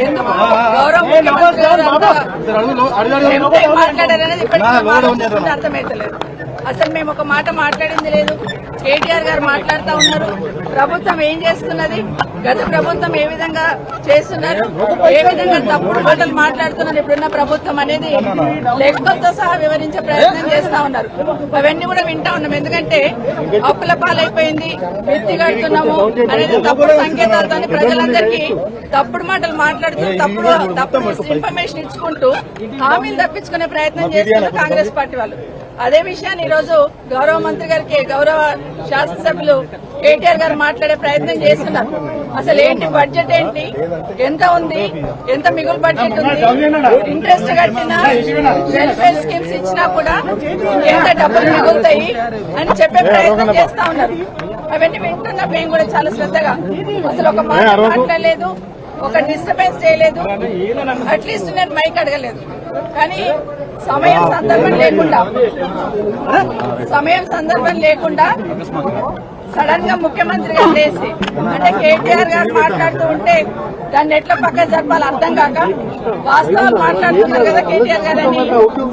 ఎందుకు గౌరవ ముఖ్యమంత్రి మాట్లాడారనేది ఇప్పటికీ అర్థమైతలేదు. అసలు మేము ఒక మాట మాట్లాడింది లేదు. కేటీఆర్ గారు మాట్లాడుతూ ఉన్నారు. ప్రభుత్వం ఏం చేస్తున్నది, గత ప్రభుత్వం ఏ విధంగా చేస్తున్నారు, ఏ విధంగా తప్పుడు మాటలు మాట్లాడుతున్నారు ఇప్పుడున్న ప్రభుత్వం అనేది లెక్కలతో సహా వివరించే ప్రయత్నం చేస్తా ఉన్నారు. అవన్నీ కూడా వింటా ఉన్నాం. ఎందుకంటే అప్పుల పాలైపోయింది, మిత్తి కడుతున్నాము అనేది తప్పుడు సంకేతాలతో ప్రజలందరికీ తప్పుడు మాటలు మాట్లాడుతూ తప్పుడు ఇన్ఫర్మేషన్ ఇచ్చుకుంటూ హామీలు తప్పించుకునే ప్రయత్నం చేస్తున్నారు కాంగ్రెస్ పార్టీ వాళ్ళు. అదే విషయాన్ని ఈ రోజు గౌరవ మంత్రి గారికి, గౌరవ శాసనసభ్యులు కేటీఆర్ గారు మాట్లాడే ప్రయత్నం చేస్తున్నారు. అసలు ఏంటి బడ్జెట్, ఏంటి, ఎంత ఉంది, ఎంత మిగులు బడ్జెట్ ఉంది, ఇంట్రెస్ట్ కట్టినా వెల్ఫేర్ స్కీమ్స్ ఇచ్చినా కూడా ఎంత డబ్బులు మిగులుతాయి అని చెప్పే ప్రయత్నం చేస్తా ఉన్నారు. అవన్నీ వింటున్నా మేము కూడా చాలా శ్రద్ధగా. అసలు ఒక మాట మాట్లాడలేదు, ఒక డిస్టర్బెన్స్ చేయలేదు, అట్లీస్ట్ నేను మైక్ అడగలేదు. కానీ సమయం సందర్భం లేకుండా సడన్ గా ముఖ్యమంత్రి గారు లేచి, అంటే కేటీఆర్ గారు మాట్లాడుతూ ఉంటే దాన్ని ఎట్లా పక్క జరపాలి అర్థం కాక వాస్తవాలు మాట్లాడుతున్నారు కదా కేటీఆర్ గారు అని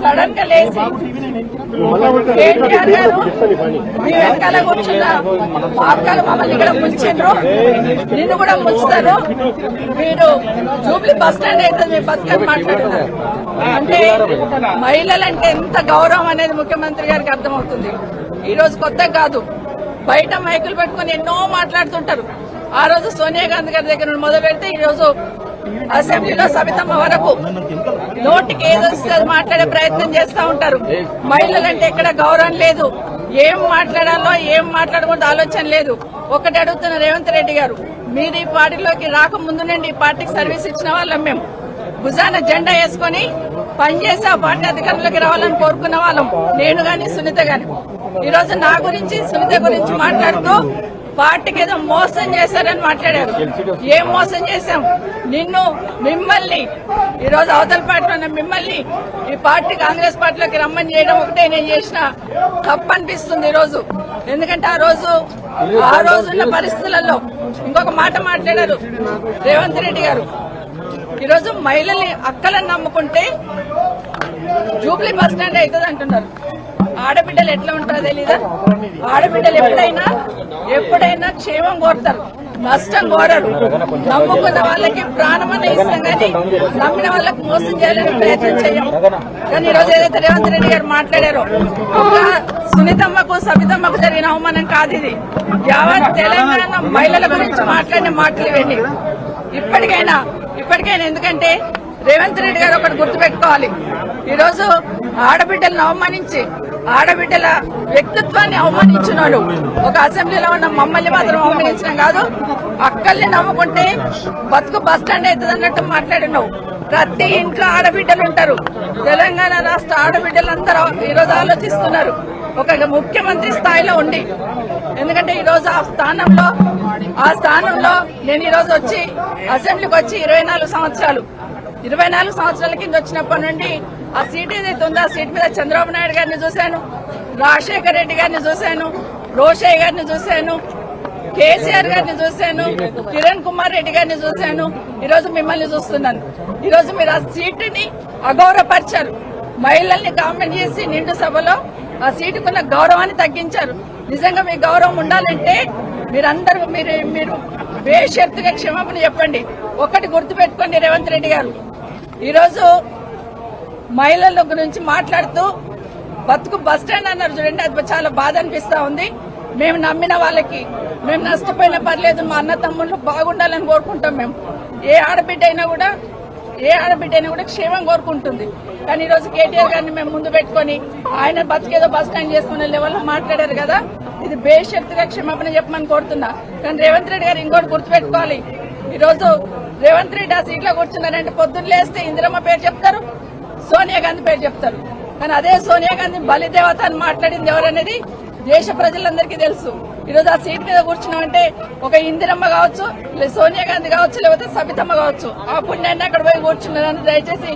సడన్ గా లేచి, కేటీఆర్ గారు మీ వెనకాల కూర్చున్న మార్గాలు మమ్మల్ని ఇక్కడ ముంచిండ్రు, నిన్ను కూడా ముంచుతారు, మీరు జూబ్లీ బస్ స్టాండ్ అయితే మీ బతుకని మాట్లాడుతున్నారు. అంటే మహిళలంటే ఎంత గౌరవం అనేది ముఖ్యమంత్రి గారికి అర్థమవుతుంది. ఈ రోజు కొత్త కాదు, బయట మైకులు పెట్టుకుని ఎన్నో మాట్లాడుతుంటారు. ఆ రోజు సోనియా గాంధీ గారి దగ్గర మొదలు పెడితే ఈ రోజు అసెంబ్లీలో సబితమ్మ వరకు నోటికి ఏదొస్తే మాట్లాడే ప్రయత్నం చేస్తా ఉంటారు. మహిళలంటే ఎక్కడ గౌరవం లేదు, ఏం మాట్లాడాలో ఏం మాట్లాడకూడదు ఆలోచన లేదు. ఒకటి అడుగుతున్న రేవంత్ రెడ్డి గారు, మీరు ఈ పార్టీలోకి రాకముందు నుండి ఈ పార్టీకి సర్వీస్ ఇచ్చిన వాళ్ళం, మేము భుజాన జెండా వేసుకుని పనిచేసి ఆ పార్టీ అధికారంలోకి రావాలని కోరుకున్న వాళ్ళం, నేను గాని సునీత గాని. ఈ రోజు నా గురించి సునీత గురించి మాట్లాడుతూ పార్టీకి ఏదో మోసం చేశారని మాట్లాడారు. ఏం మోసం చేశాం? మిమ్మల్ని ఈ రోజు అవతల పార్టీలో ఉన్న మిమ్మల్ని ఈ పార్టీ కాంగ్రెస్ పార్టీలోకి రమ్మని చేయడం ఒకటే నేను చేసిన తప్పు అనిపిస్తుంది ఈ రోజు. ఎందుకంటే ఆ రోజున్న పరిస్థితులలో ఇంకొక మాట మాట్లాడారు రేవంత్ రెడ్డి గారు. ఈరోజు మహిళల్ని అక్కలను నమ్ముకుంటే జూబ్లీ బస్ స్టాండ్ అవుతుంది అంటున్నారు. ఆడబిడ్డలు ఎట్లా ఉంటారో తెలీదా? ఆడబిడ్డలు ఎప్పుడైనా క్షేమం కోరుతారు, నష్టం కోరరు. నమ్ముకున్న వాళ్ళకి ప్రాణమని ఇస్తాం కానీ నమ్మిన వాళ్ళకి మోసం చేయాలని ప్రయత్నం చేయం. కానీ ఈరోజు ఏదైతే రేవంత్ రెడ్డి గారు మాట్లాడారో, ఒక సునీతమ్మకు సబితమ్మకు జరిగిన అవమానం కాదు ఇది. యావత్ తెలంగాణ మహిళల గురించి మాట్లాడిన మాటలు ఇవ్వండి. ఇప్పటికైనా ఎందుకంటే రేవంత్ రెడ్డి గారు ఒకటి గుర్తుపెట్టుకోవాలి. ఈరోజు ఆడబిడ్డలను అవమానించి ఆడబిడ్డల వ్యక్తిత్వాన్ని అవమానించినాడు. ఒక అసెంబ్లీలో ఉన్న మమ్మల్ని మాత్రం అవమానించడం కాదు, అక్కల్ని నమ్ముకుంటే బతుకు బస్టాండ్ అవుతుంది అన్నట్టు మాట్లాడినావు. ప్రతి ఇంట్లో ఆడబిడ్డలు ఉంటారు. తెలంగాణ రాష్ట్ర ఆడబిడ్డలందరూ ఈరోజు ఆలోచిస్తున్నారు ఒక ముఖ్యమంత్రి స్థాయిలో ఉండి. ఎందుకంటే ఈరోజు ఆ స్థానంలో నేను ఈరోజు వచ్చి అసెంబ్లీకి వచ్చి 24 సంవత్సరాల కింద వచ్చినప్పటి నుండి ఆ సీట్ ఏదైతే ఉందో ఆ సీట్ మీద చంద్రబాబు నాయుడు గారిని చూశాను, రాజశేఖర్ రెడ్డి గారిని చూశాను, రోషయ్య గారిని చూశాను, కేసీఆర్ గారిని చూశాను, కిరణ్ కుమార్ రెడ్డి గారిని చూశాను. ఈరోజు మిమ్మల్ని చూస్తున్నాను. ఈరోజు మీరు ఆ సీటుని అగౌరవపరిచారు. మహిళల్ని కామెంట్ చేసి నిండు సభలో ఆ సీటుకున్న గౌరవాన్ని తగ్గించారు. నిజంగా మీ గౌరవం ఉండాలంటే మీరందరూ మీరు బేషరతుగా క్షమాపణ చెప్పండి. ఒకటి గుర్తుపెట్టుకోండి రేవంత్ రెడ్డి గారు, ఈరోజు మహిళల గురించి మాట్లాడుతూ బతుకు బస్టాండ్ అన్నారు చూడండి, అది చాలా బాధ అనిపిస్తా ఉంది. మేము నమ్మిన వాళ్ళకి మేము నష్టపోయినా పర్లేదు, మా అన్న తమ్ముళ్ళు బాగుండాలని కోరుకుంటాం. మేము ఏ ఆడబిడ్డ అయినా కూడా క్షేమం కోరుకుంటుంది. కానీ ఈరోజు కేటీఆర్ గారిని మేము ముందు పెట్టుకుని ఆయన బతికేదో బస్ స్టాండ్ చేసుకునే లెవెల్లో మాట్లాడారు కదా, ఇది బేషరతుగా క్షమాపణ చెప్పమని కోరుతున్నా. కానీ రేవంత్ రెడ్డి గారు ఇంకోటి గుర్తుపెట్టుకోవాలి, ఈరోజు రేవంత్ రెడ్డి ఆ సీట్లో కూర్చున్నారంటే పొద్దున్న లేస్తే ఇందిరమ్మ పేరు చెప్తారు, సోనియా గాంధీ పేరు చెప్తారు. కానీ అదే సోనియా గాంధీ బలిదేవత అని మాట్లాడింది ఎవరనేది దేశ ప్రజలందరికీ తెలుసు. ఈరోజు ఆ సీట్ మీద కూర్చున్నామంటే ఒక ఇందిరమ్మ కావచ్చు, సోనియా గాంధీ కావచ్చు, లేకపోతే సబితమ్మ కావచ్చు. ఆ పుణ్యాన్ని అక్కడ పోయి కూర్చున్నారని దయచేసి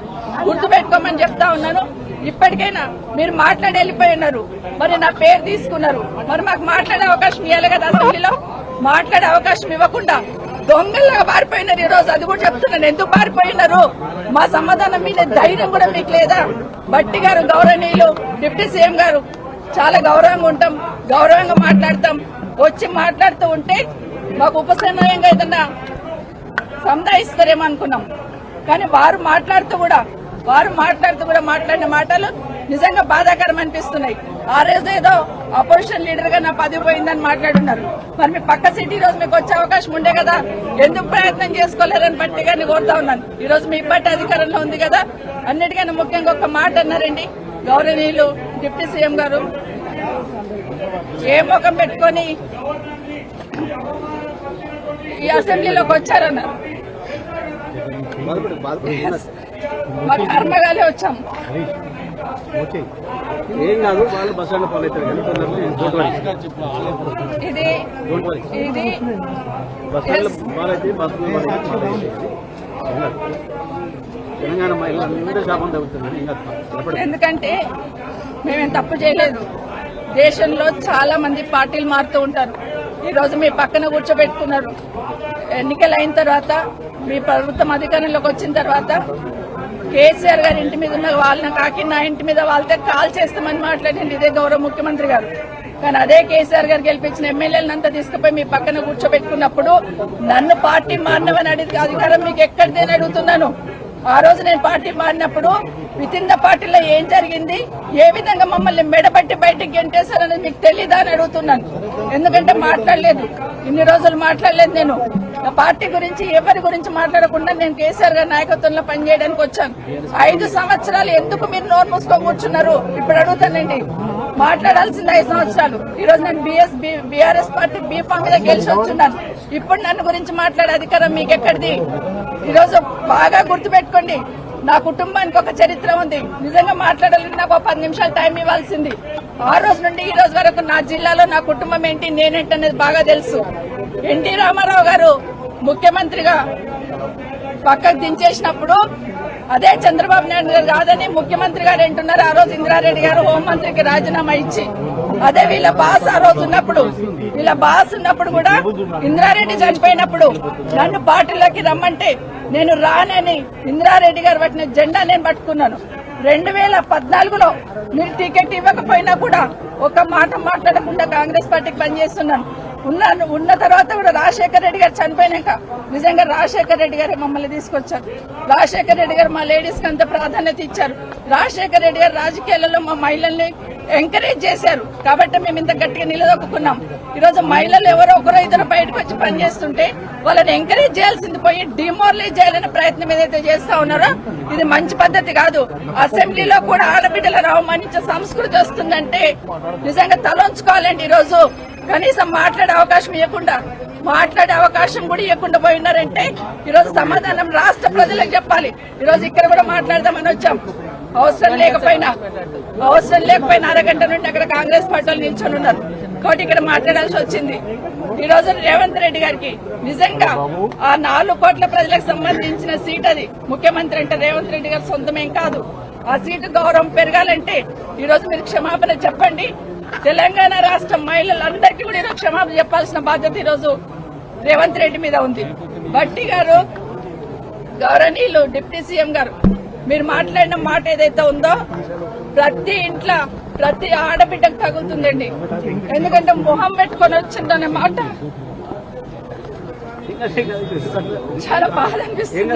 గుర్తుపెట్టుకోమని చెప్తా ఉన్నాను. ఇప్పటికైనా మీరు మాట్లాడి వెళ్ళిపోయి ఉన్నారు, మరి నా పేరు తీసుకున్నారు, మరి మాకు మాట్లాడే అవకాశం ఇవ్వాలి కదా. అసెంబ్లీలో మాట్లాడే అవకాశం ఇవ్వకుండా దొంగల్లా పారిపోయినారు. ఈ రోజు అది కూడా చెప్తున్నాను, ఎందుకు పారిపోయినారు మా సమాధానం మీద ధైర్యం కూడా మీకు లేదా? భట్టి గారు గౌరవనీయులు డిప్యూటీ సీఎం గారు చాలా గౌరవంగా ఉంటాం, గౌరవంగా మాట్లాడతాం. వచ్చి మాట్లాడుతూ ఉంటే మాకు ఉపసమయంగా ఏదన్నా సంధాయిస్తారేమో అనుకున్నాం. కానీ వారు మాట్లాడుతూ కూడా మాట్లాడిన మాటలు నిజంగా బాధాకరం అనిపిస్తున్నాయి. ఆ రోజు ఏదో అపోజిషన్ లీడర్ గా నా పదవి పోయిందని మాట్లాడున్నారు. మరి మీ పక్క సీట్ ఈ రోజు మీకు వచ్చే అవకాశం ఉండే కదా, ఎందుకు ప్రయత్నం చేసుకోలేరని బట్టి గారిని కోరుతా ఉన్నాను. ఈ రోజు మీ పార్టీ అధికారంలో ఉంది కదా. అన్నిటికన్నా ముఖ్యంగా ఒక మాట అన్నారండి గౌరవనీయులు డిప్యూటీ సీఎం గారు, ఏ ముఖం పెట్టుకొని ఈ అసెంబ్లీలోకి వచ్చారన్నారు. మా కర్మగాలే వచ్చాం. ఏం కాదు, వాళ్ళు బస్ స్టాండ్ ఫాలో అవుతారు కానీ ఇది బస్ స్టాండ్ ఫాలో అయితే తెలంగాణ మహిళలందరూ శాపం తగ్గుతుంది. ఎందుకంటే మేమేం తప్పు చేయలేదు. దేశంలో చాలా మంది పార్టీలు మారుతూ ఉంటారు. ఈ రోజు మీ పక్కన కూర్చోబెట్టుకున్నారు. ఎన్నికలు అయిన తర్వాత మీ ప్రభుత్వం అధికారంలోకి వచ్చిన తర్వాత కేసీఆర్ గారి ఇంటి మీద ఉన్న వాళ్ళని కాకి నా ఇంటి మీద వాళ్ళతో కాల్ చేస్తామని మాట్లాడింది ఇదే గౌరవ ముఖ్యమంత్రి గారు. కానీ అదే కేసీఆర్ గారు గెలిపించిన ఎమ్మెల్యేలంతా తీసుకుపోయి మీ పక్కన కూర్చోబెట్టుకున్నప్పుడు నన్ను పార్టీ మారినవని అడిగి అధికారం మీకు ఎక్కడిదని అడుగుతున్నాను. ఆ రోజు నేను పార్టీ మారినప్పుడు విత్ ఇన్ ద పార్టీలో ఏం జరిగింది, ఏ విధంగా మమ్మల్ని మెడబట్టి బయటకు గెంటేశారనేది మీకు తెలీదా అని అడుగుతున్నాను. ఎందుకంటే మాట్లాడలేదు, ఇన్ని రోజులు మాట్లాడలేదు. నేను ఆ పార్టీ గురించి ఎవరి గురించి మాట్లాడకుండా నేను కేసీఆర్ గారి నాయకత్వంలో పనిచేయడానికి వచ్చాను. 5 సంవత్సరాలు ఎందుకు మీరు నోరు మూసుకొని కూర్చున్నారు ఇప్పుడు అడుగుతానండి. మాట్లాడాల్సింది 5 సంవత్సరాలు. ఈ రోజు నేను బీఆర్ఎస్ పార్టీ బీఫామ్ మీద గెలిచి వచ్చున్నాను. ఇప్పుడు నన్ను గురించి మాట్లాడే అధికారం మీకు ఎక్కడిది? ఈ రోజు బాగా గుర్తుపెట్టుకోండి, నా కుటుంబానికి ఒక చరిత్ర ఉంది. నిజంగా మాట్లాడాలంటే నాకు 10 నిమిషాలు టైం ఇవ్వాల్సింది. ఆ రోజు నుండి ఈ రోజు వరకు నా జిల్లాలో నా కుటుంబం ఏంటి, నేనేంటి అనేది బాగా తెలుసు. ఎన్టీ రామారావు గారు ముఖ్యమంత్రిగా పక్కకు దించేసినప్పుడు అదే చంద్రబాబు నాయుడు గారు కాదని ముఖ్యమంత్రి గారు అంటున్నారు. ఆ రోజు ఇందిరారెడ్డి గారు హోంమంత్రికి రాజీనామా ఇచ్చి, అదే వీళ్ళ బాస్ ఆ రోజు ఉన్నప్పుడు కూడా ఇందిరారెడ్డి చనిపోయినప్పుడు నన్ను పార్టీలోకి రమ్మంటే నేను రానని ఇందిరారెడ్డి గారు పట్టిన జెండా నేను పట్టుకున్నాను. 2014లో మీరు టికెట్ ఇవ్వకపోయినా కూడా ఒక మాట మాట్లాడకుండా కాంగ్రెస్ పార్టీకి పనిచేస్తున్నాను. ఉన్న తర్వాత కూడా రాజశేఖర రెడ్డి గారు చనిపోయినాక నిజంగా రాజశేఖర రెడ్డి గారే మమ్మల్ని తీసుకొచ్చారు. రాజశేఖర రెడ్డి గారు మా లేడీస్ కి అంత ప్రాధాన్యత ఇచ్చారు. రాజశేఖర రెడ్డి గారు రాజకీయాలలో మా మహిళల్ని ఎంకరేజ్ చేశారు. కాబట్టి మేము ఇంత గట్టిగా నిలదొక్కున్నాం. ఈ రోజు మహిళలు ఎవరో ఒకరో ఇద్దరు బయటకు వచ్చి పనిచేస్తుంటే వాళ్ళని ఎంకరేజ్ చేయాల్సింది పోయి డిమోరలైజ్ చేయాలనే ప్రయత్నం ఏదైతే చేస్తా ఉన్నారో ఇది మంచి పద్ధతి కాదు. అసెంబ్లీలో కూడా ఆడబిడ్డలను అవమానించే సంస్కృతి వస్తుందంటే నిజంగా తలొంచుకోవాలండి. ఈ రోజు కనీసం మాట్లాడే అవకాశం కూడా ఇవ్వకుండా పోయినారంటే ఈరోజు సమాధానం రాష్ట్ర ప్రజలకు చెప్పాలి. ఈరోజు ఇక్కడ కూడా మాట్లాడదామని వచ్చాం. అవసరం లేకపోయినా అరగంట నుండి అక్కడ కాంగ్రెస్ పార్టీలు నిల్చొని ఉన్నారు కాబట్టి ఇక్కడ మాట్లాడాల్సి వచ్చింది. ఈ రోజు రేవంత్ రెడ్డి గారికి నిజంగా ఆ 4 కోట్ల ప్రజలకు సంబంధించిన సీట్ అది. ముఖ్యమంత్రి అంటే రేవంత్ రెడ్డి గారు సొంతమేం కాదు. ఆ సీటు గౌరవం పెరగాలంటే ఈ రోజు మీరు క్షమాపణ చెప్పండి. తెలంగాణ రాష్ట్ర మహిళలందరికీ కూడా ఈరోజు క్షమాపణ చెప్పాల్సిన బాధ్యత ఈరోజు రేవంత్ రెడ్డి మీద ఉంది. భట్టి గారు గౌరవనీయులు డిప్యూటీ సీఎం గారు మీరు మాట్లాడిన మాట ఏదైతే ఉందో ప్రతి ఇంట్లో ప్రతి ఆడబిడ్డకు తగులుతుందండి. ఎందుకంటే మొహం పెట్టుకొని వచ్చిందనే మాట చాలా బాధ అనిపిస్తుంది.